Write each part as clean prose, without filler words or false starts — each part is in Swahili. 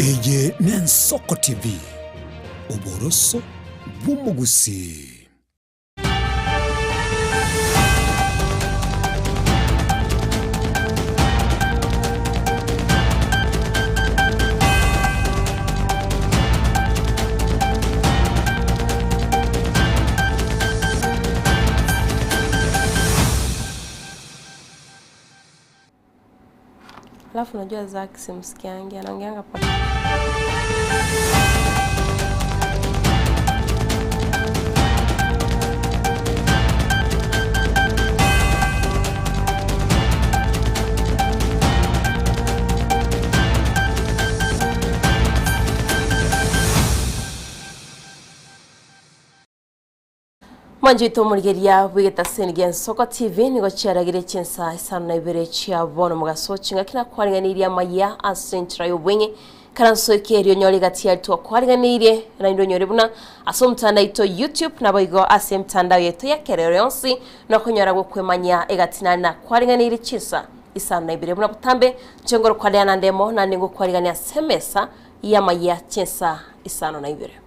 Eye Nensoko TV, Oboroso Bumugusi. Alafu unajua Zack simsikiangi anaongeanga pa Manjito murigeria wigeta Sengen Soko TV nigo cyaragire cyensa isano na ibere cya bono mugaso cinga kina kwaringaniriya maya asentra yobwenye karanso kerio nyori gati yalto kwaringaniriye na ndo nyori buna asomtanda ito YouTube naboigo asemtanda yeto ya kererionsi no kunyora gukwemanya egatina na kwaringaniri cyensa isano na ibere buna butambe cengoro kwaliana ndemo na ningo kwaringania semesa ya maya cyensa isano na ibere.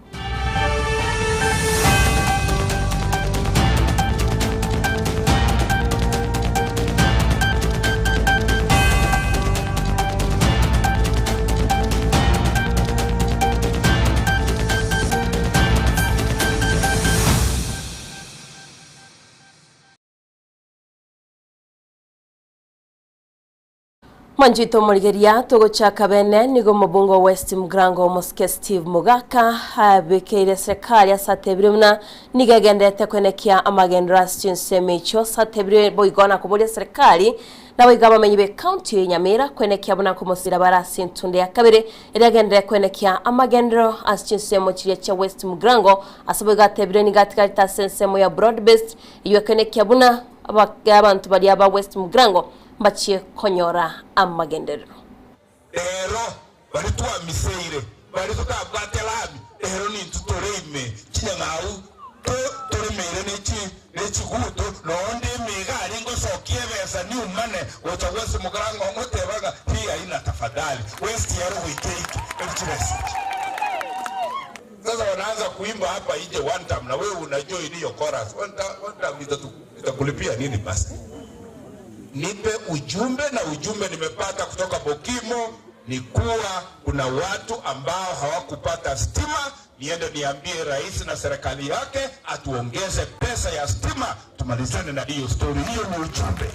Manjito murigeria togo chakabene nigo mubungo West Mugrango Moske Steve Mugaka habekere serikali ya satebiruna nigagendete kwenekia amagendra stinsemecho satebire boigona kubule serikali na wigaba menyibe county ya Nyamira kwenekia buna kumusira barasi ntunde ya kabire iragendere kwenekia amagendro astinsemo chile cha West Mugrango asabuga tebire nigatika sensemo ya broad based iyo kwenekia buna abantu bali aba West Mugrango bachiye konyora amagendero bari tuwa miseire bari tukabwatelami ni tutoreme kinyangau toremere neki guto nonde megari ngo sokie besa ni umane ocha West Mugrango ngotebaga pia ina tafadhali West yaro wikeiki ekiresi. Sasa wanaanza kuimba hapa nje one time na wewe unajua hiyo chorus one time itakulipia nini basi? Nipe ujumbe na ujumbe nimepata kutoka Bokimo ni kuwa kuna watu ambao hawakupata stima, niende niambie rais na serikali yake atuongeze pesa ya stima tumalizane na hiyo story. Hiyo ni ujumbe.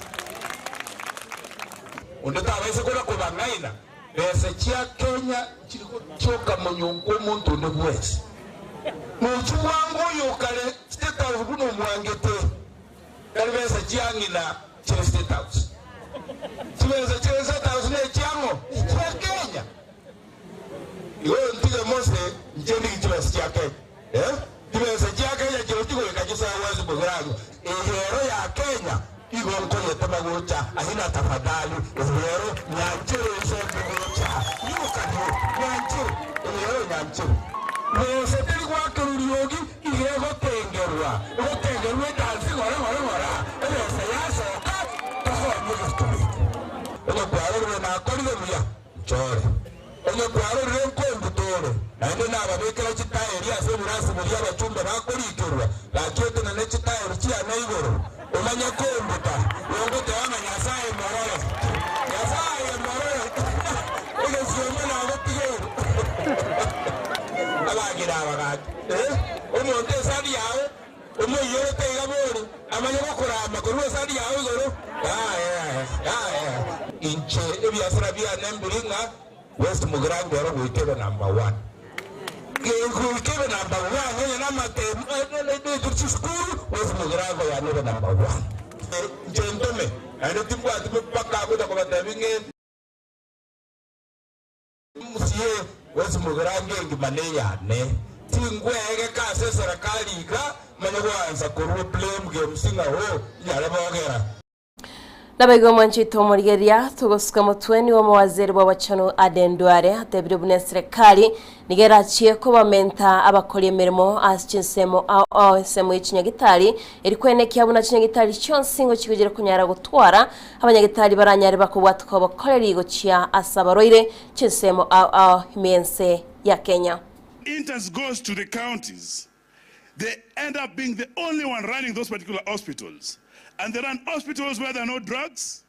Undeta wese kuna kubangaina pesa chia Kenya choka monyongo muntu ndebwese muchu wangu yokale state house kuno mwangete kale pesa chia ngina State House. Tuweza State House ne chango kwa Kenya. Iwe ntige mose njendi kichwesi yake. Tuweza Kenya jirutiko ikajisa West Mugrango. Ehero ya Kenya igo nkoye tabagocha ahina tafadhali. Ehero nyanchiro isogocha. Yuka nyanchiro. Ehero nyanchiro. Mose teli kwa kururiogi igego tengerwa. Tengerwa dansi ngora. Esa yaso Oye kuarore na akorido mya chore. Oye kuarore nkongu tore. Na ende na ababekera chitaeri ase burasi muri abachumba bakorikirwa. Lakete na nechitaeri chia na igoro. Omanya kombuta. Yongo te wana nyasaye mororo. Nyasaye mororo. Oye sioma na abatigero. Abagira abagati. Omonte sadi yawe. Omo yoro te igabori. Amanya bakurama kurwa sadi yawe igoro. Inche ebyasara bya nemburinga West Mugrango yaro wikebe number 1. Wikebe number 1 yenya namatemu ne school West Mugrango ya number 1. Jendome ande timbwa tipaka kuda kwa tabinge musiye West Mugrango ngimane yane tingwege ka serikali ka manya kwanza ku blame game singa ho yale bogera. Nabaigo manchito morigeria tugosuka mutweni wa mawaziri wa wachano Aden Duale atebire bune serikali nigera chie ko bamenta abakora emirimo aschinsemo semo y'ikinyagitari iri kwenekya buna kinyagitari cyonsingo kigera kunyara gutwara abanyagitari baranyari bakubwatwa bakorera igocia asabaroire chinsemo imense ya Kenya. Interest goes to the counties. They end up being the only one running those particular hospitals. And they run hospitals where there are no drugs.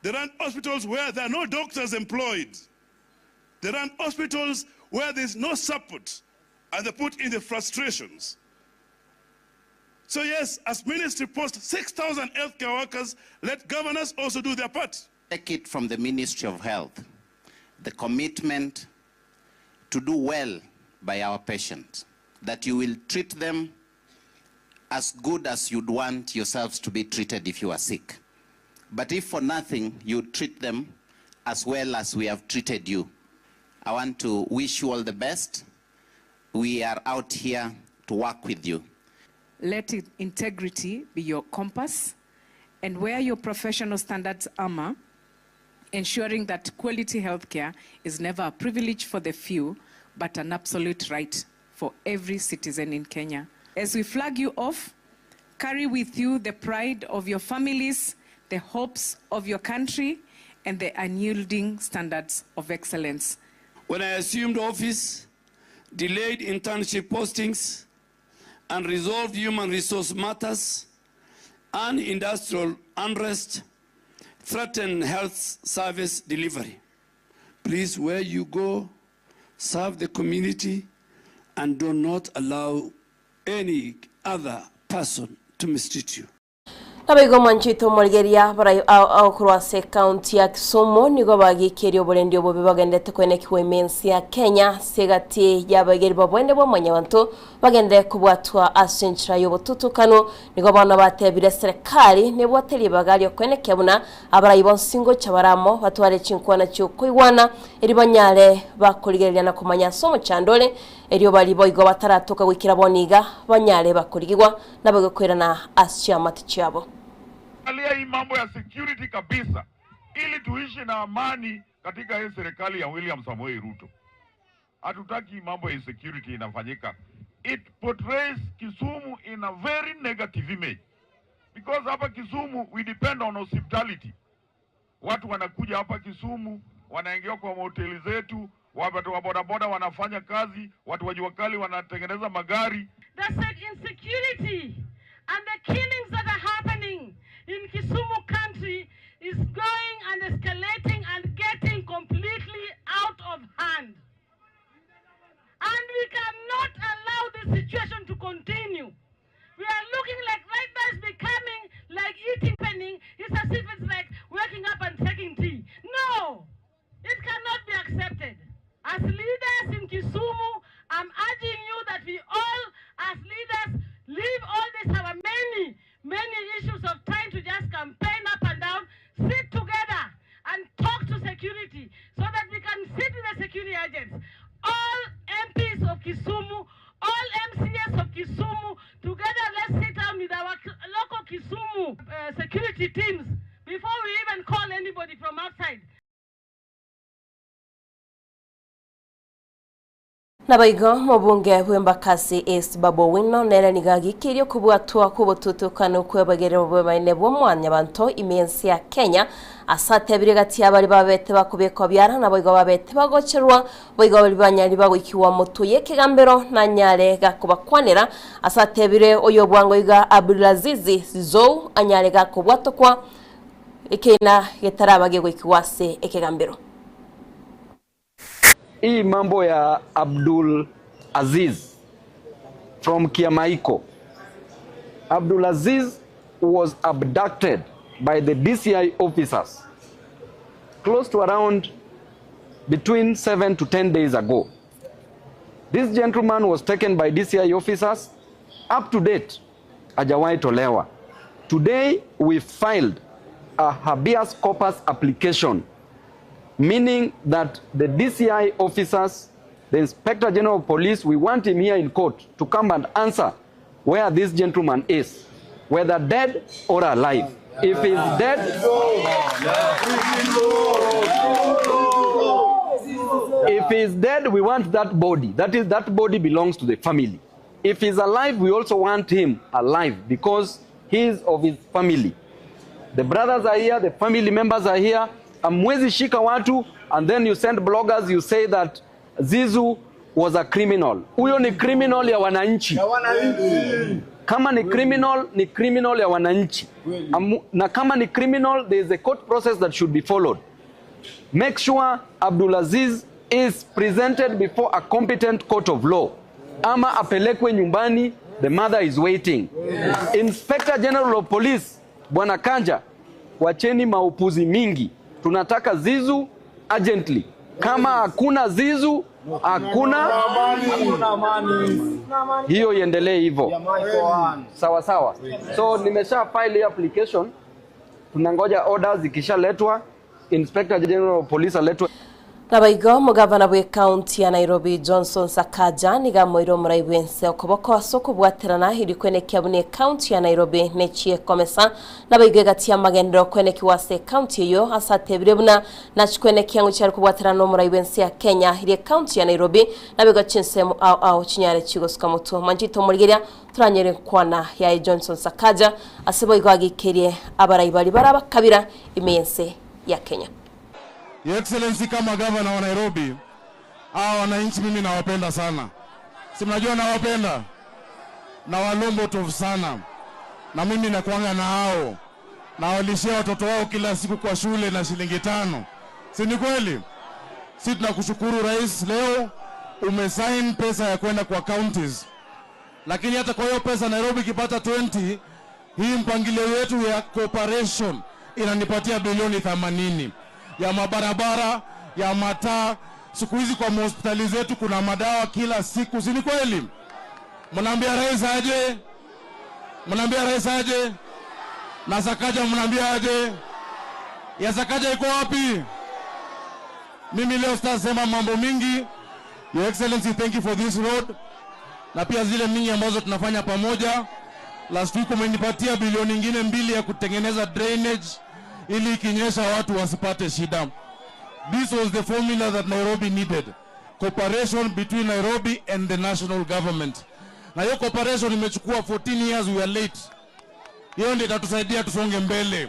They run hospitals where there are no doctors employed. They run hospitals where there's no support. And they put in the frustrations. So yes, as ministry post 6,000 healthcare workers, let governors also do their part. Take it from the Ministry of Health, the commitment to do well by our patients, that you will treat them as good as you'd want yourselves to be treated if you are sick. But if for nothing, you treat them as well as we have treated you. I want to wish you all the best. We are out here to work with you. Let integrity be your compass and wear your professional standards armor, ensuring that quality healthcare is never a privilege for the few, but an absolute right for every citizen in Kenya. As we flag you off, carry with you the pride of your families, the hopes of your country, and the unyielding standards of excellence. When I assumed office, delayed internship postings, unresolved human resource matters, and industrial unrest threatened health service delivery. Please, where you go, serve the community and do not allow any other person to mistreat you. Nabaigo manchito morigeria bara akurwase county ya Kisumu nigo bagikeri oborendi obo bagendete kwenekiwe imensi ya Kenya segati yabageri babwende bo manyabantu bagende kubwatwa asentra yobotutukano nigo bana batebire serikali nebwateli bagali kwenekya buna abarayibon singo chabaramo batware chinkwana cyo kuiwana eri banyale bakurigerya na kumanya somo chandole eriyo bali boigo bataratoka wikira boniga banyale bakurigirwa nabagokwerana asya matichabo. Alia hii mambo ya security kabisa ili tuishi na amani katika hii serikali ya William Samoei Ruto. Hatutaki mambo ya security inafanyika. It portrays Kisumu in a very negative image. Because hapa Kisumu we depend on hospitality. Watu wanakuja hapa Kisumu, wanaingia kwa hoteli zetu, watu wa bodaboda wanafanya kazi, watu wa juakali wanatengeneza magari. That's like insecurity and the killings that are happening in Kisumu country is going and escalating and getting completely out of hand. And we cannot allow this situation to continue. We are looking like right now it's becoming like eating penning. It's as if it's like waking up and taking tea. No! It cannot be accepted. As leaders in Kisumu, I'm urging you that we all, as leaders, leave all this, our many issues of trying to just campaign up and down, sit together and talk to security so that we can sit with the security agents. All MPs of Kisumu, all MCS of Kisumu, together let's sit down with our local Kisumu security teams before we even call anybody from outside. Nabaigo mobunge bwembakasi East Babo Wino nere nigagikirio kubwatwa kubotutukano kwebagere bwebane bwo mwanya banto imensi ya Kenya asatebire gati abari babete bakubeko byara nabaigo babete bagocherwa boigo bali banyari bagokiwa mutuye kigambero na nyare gakubakwanira asatebire oyo bwango iga Abdulaziz Zou anyare gakubwatokwa ikena yetarabage gokiwase ekigambero. Hii mambo ya Abdul Aziz from Kiamaiko. Abdul Aziz was abducted by the DCI officers close to around between 7 to 10 days ago. This gentleman was taken by DCI officers. Up to date, hajawahi tolewa. Today we filed a habeas corpus application, meaning that the DCI officers, the Inspector General of Police, we want him here in court to come and answer where this gentleman is, whether dead or alive. If he's dead, if he's dead, we want that body. That body belongs to the family. If he's alive, we also want him alive because he is of his family. The brothers are here, the family members are here. Amwezi shika watu, and then you send bloggers, you say that Zizu was a criminal. Huyo ni criminal ya wananchi. Kama ni criminal ya wananchi. Na kama ni criminal, there is a court process that should be followed. Make sure Abdulaziz is presented before a competent court of law. Ama apelekwe nyumbani, the mother is waiting. Inspector General of Police, Bwana Kanja, wacheni maupuzi mingi. Tunataka Zizu urgently. Kama hakuna Zizu, hakuna hiyo iendelee hivyo. Sawa sawa. So nimesha file application. Tunangoja orders zikishaletwa, Inspector General of Police aletwe. Nabaigo mugavana bwe county ya Nairobi Johnson Sakaja niga moiro muraibense okoboko asoko bwaterana hiri kwenekya bune county ya Nairobi nechie komesa nabaigo gati ya magendero kweneki wase county yo asatebire buna nachikwenekya nguchari kubwaterana muraibense ya Kenya hiri county ya Nairobi nabaigo chinsemu au chinyare chigosuka mutu manjito murigeria turanyere kwana ya Johnson Sakaja asiboigo agikerie abarayibari baraba kabira imense ya Kenya. Your Excellency, kama governor wa Nairobi, wananchi mimi nawapenda sana. Si mnajua nawapenda? Na walombo tofu sana. Na mimi nakuanga na hao. Na walishia watoto wao kila siku kwa shule na shilingi 5. Si ni kweli? Si tunakushukuru Rais, leo umesign pesa ya kwenda kwa counties. Lakini hata kwa hiyo pesa Nairobi kipata 20, hii mpangilio yetu ya cooperation inanipatia bilioni 80. Ya mabarabara, ya mataa, siku hizi kwa hospitali zetu kuna madawa kila siku, si ni kweli? Mnaambia Rais aje? Mnaambia Rais aje? Na Sakaja mnaambia aje? Ya Sakaja iko wapi? Mimi leo sitasema mambo mingi. Your Excellency, thank you for this road. Na pia zile mingi ambazo tunafanya pamoja. Last week umenipatia bilioni nyingine 2 ya kutengeneza drainage ili kinyesha watu wasipate shida. This was the formula that Nairobi needed. Cooperation between Nairobi and the national government. Na hiyo cooperation imechukua 14 years, we are late. Hiyo ndio itatusaidia tusonge mbele.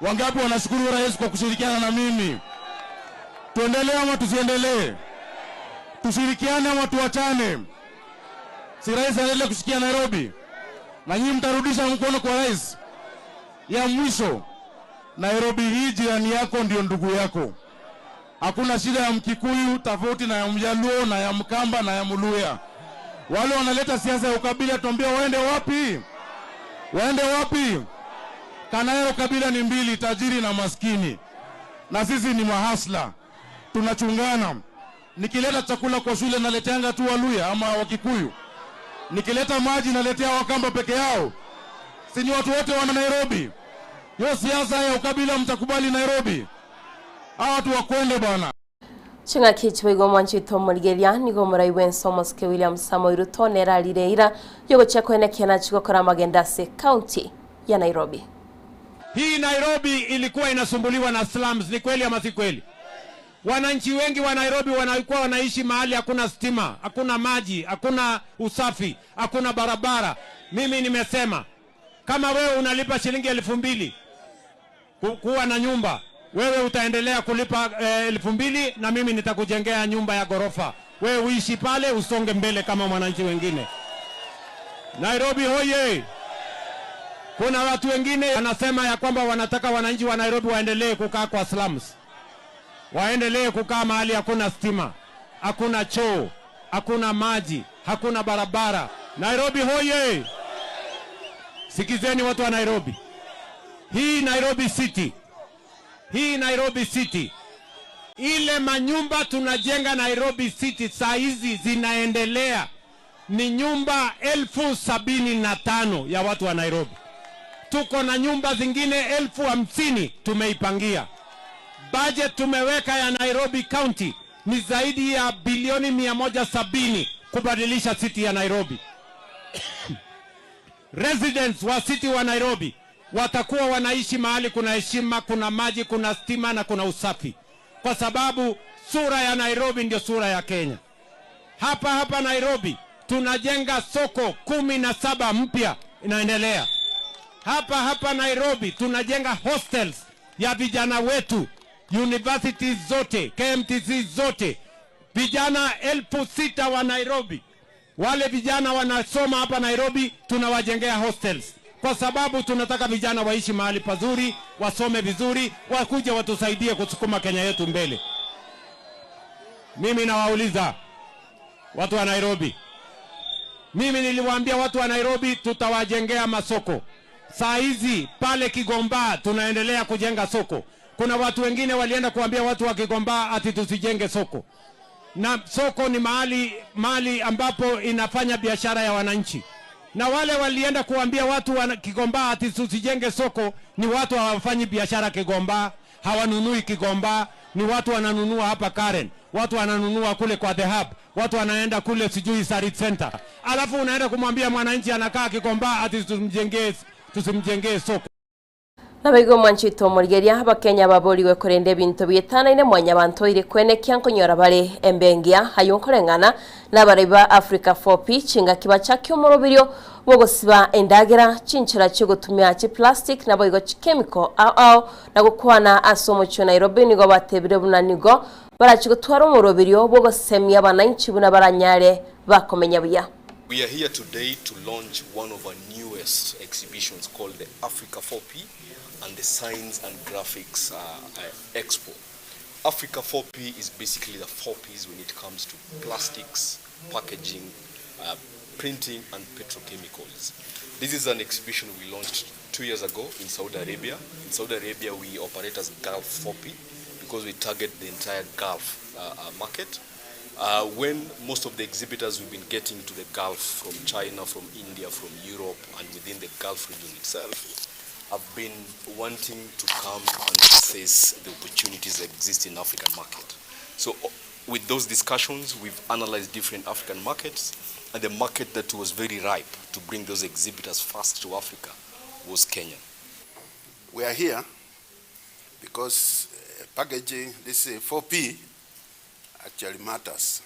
Wangapi wanashukuru Rais kwa kushirikiana na mimi? Tuendelee ama tusiendelee? Tushirikiane ama tuachane? Si Rais aendelee kushikia Nairobi? Na nyinyi mtarudisha mkono kwa Rais? Ya mwisho, Nairobi hii jirani yako ndio ndugu yako. Hakuna shida ya Mkikuyu tofauti na ya Mjaluo na ya Mkamba na ya Muluya. Wale wanaleta siasa ya ukabila tuambia waende wapi? Waende wapi? Kanayo kabila ni 2, tajiri na maskini. Na sisi ni mahasla. Tunachungana. Nikileta chakula kwa shule naleteanga tu Waluya ama Wakikuyu. Nikileta maji naletea Wakamba peke yao. Si watu wote wa Nairobi? Yo siasa ya ukabila mtakubali Nairobi? Hawa watu wakwende bwana. Chinga kichwego mwanchito murigeria nigo muraibense Omoske William Samoei Ruto nerarireira yogo chakwenekya na chigokora magendase county ya Nairobi. Hii Nairobi ilikuwa inasumbuliwa na slums, ni kweli ama si kweli? Wananchi wengi wa Nairobi wanakuwa wanaishi mahali hakuna stima, hakuna maji, hakuna usafi, hakuna barabara. Mimi nimesema kama wewe unalipa shilingi 2,000 kuwa na nyumba, wewe utaendelea kulipa 2,000 na mimi nitakujengea nyumba ya gorofa. Wewe uishi pale usonge mbele kama mwananchi wengine. Nairobi hoye! Kuna watu wengine wanasema ya kwamba wanataka wananchi wa Nairobi waendelee kukaa kwa slums. Waendelee kukaa mahali hakuna stima, hakuna choo, hakuna maji, hakuna barabara. Nairobi hoye! Sikizeni watu wa Nairobi. Hii Nairobi City. Hii Nairobi City. Ile manyumba tunajenga Nairobi City saa hizi zinaendelea ni nyumba 75,000 ya watu wa Nairobi. Tuko na nyumba zingine 50,000 tumeipangia. Budget tumeweka ya Nairobi County ni zaidi ya bilioni 170 kubadilisha city ya Nairobi. Residents wa city wa Nairobi watakuwa wanaishi mahali kuna heshima, kuna maji, kuna stima na kuna usafi. Kwa sababu sura ya Nairobi ndio sura ya Kenya. Hapa Nairobi tunajenga soko 17 mpya inaendelea. Hapa Nairobi tunajenga hostels ya vijana wetu, universities zote, KMTC zote. Vijana 6,000 wa Nairobi. Wale vijana wanasoma hapa Nairobi tunawajengea hostels. Kwa sababu tunataka vijana waishi mahali pazuri, wasome vizuri, wakuje watusaidie kusukuma Kenya yetu mbele. Mimi nawauliza watu wa Nairobi. Mimi niliwaambia watu wa Nairobi tutawajengea masoko. Saa hizi pale Kigomba tunaendelea kujenga soko. Kuna watu wengine walienda kuambia watu wa Kigomba ati tusijenge soko. Na soko ni mahali ambapo inafanya biashara ya wananchi. Na wale walienda kuambia watu wa Kigomba ati tusijenge soko ni watu hawafanyi biashara Kigomba, hawanunui Kigomba, ni watu wananunua hapa Karen, watu wananunua kule kwa The Hub, watu wanaenda kule sijui Sarit Center. Alafu unaenda kumwambia mwananchi anakaa Kigomba ati tusimjengee soko. Nabigo mwanchito murigeria abakenya baburiwe kurende bintu bitanaine mwanya bantu ire kwenekia nkonyora bare embengia hayonkorengana n'abariba Africa 4P chinga kiba cyakyo murubirio bogosiba endagera cinchira cyo gutumya ci plastic nabo igo chemical au na gukwana asomo cyo Nairobi nigo batebire bunanigo barachigutwara umurubirio bogosemya abananchi buna baranyare bakomenya buya. We are here today to launch one of our newest exhibitions called the Africa 4P and the Science and Graphics Expo. Africa 4P is basically the 4 Ps when it comes to plastics, packaging, printing and petrochemicals. This is an exhibition we launched 2 years ago in Saudi Arabia. In Saudi Arabia we operate as Gulf 4P because we target the entire Gulf market. When most of the exhibitors we've been getting to the Gulf from China, from India, from Europe and within the Gulf region itself have been wanting to come and assess the opportunities that exist in African market. So with those discussions, we've analyzed different African markets, and the market that was very ripe to bring those exhibitors first to Africa was Kenya. We are here because packaging, this 4P, actually matters.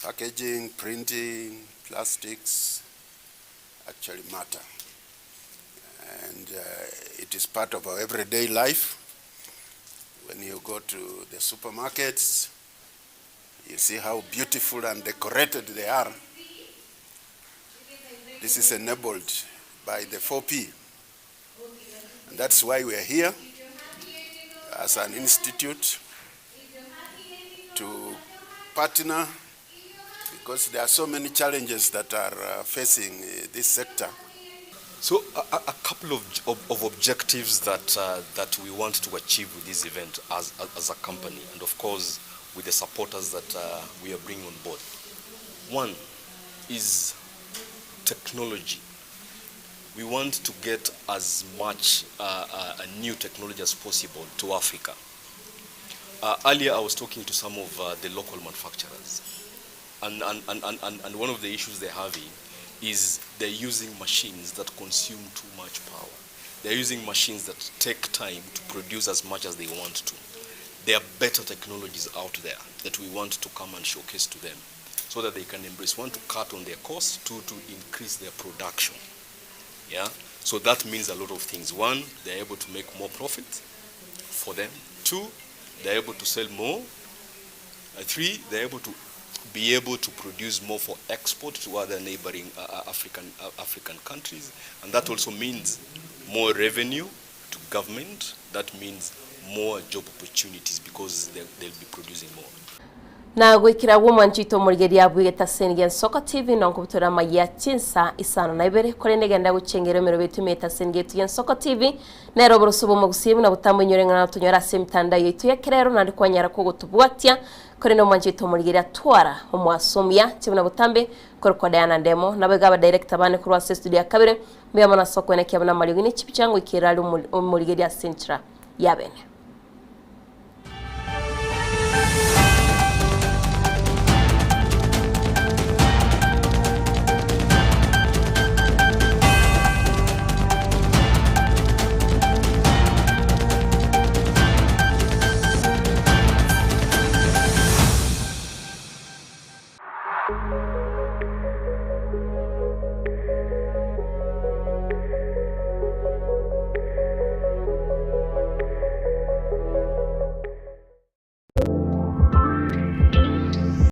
Packaging, printing, plastics actually matter. And it is part of our everyday life. When you go to the supermarkets, you see how beautiful and decorated they are. This is enabled by the 4P. And that's why we are here as an institute to partner, because there are so many challenges that are facing this sector. So a couple of objectives that we want to achieve with this event as a company, and of course with the supporters that we are bringing on board. One is technology. We want to get as much a new technology as possible to Africa. Earlier I was talking to some of the local manufacturers, and one of the issues they're having is they're using machines that consume too much power. They're using machines that take time to produce as much as they want to. There are better technologies out there that we want to come and showcase to them so that they can embrace, one, to cut on their costs, two, to increase their production. Yeah? So that means a lot of things. One, they're able to make more profit for them. Two, they're able to sell more. Three, they're able to be able to produce more for export to other neighboring African countries, and that also means more revenue to government. That means more job opportunities because they'll be producing more. Na gwikira womanchito murigeria bwigeta sengen Soko TV nonkubutura maya chinsa isano na ibere kore negenda gucengera mero betumeta sengetu gen Soko TV nero borosubo mugusibu na butambo nyorenga tunyora semtanda yetu ya kerero na ndikwanyara ko gutubwatia kore no manchito murigeria twara omwasomya chibuna butambe kore kwa Diana Ndemo na bagaba director bane kurwa studio ya kabere mbya mona Soko ene kyabana mali ngini chipichango ikirali murigeria centra yabene.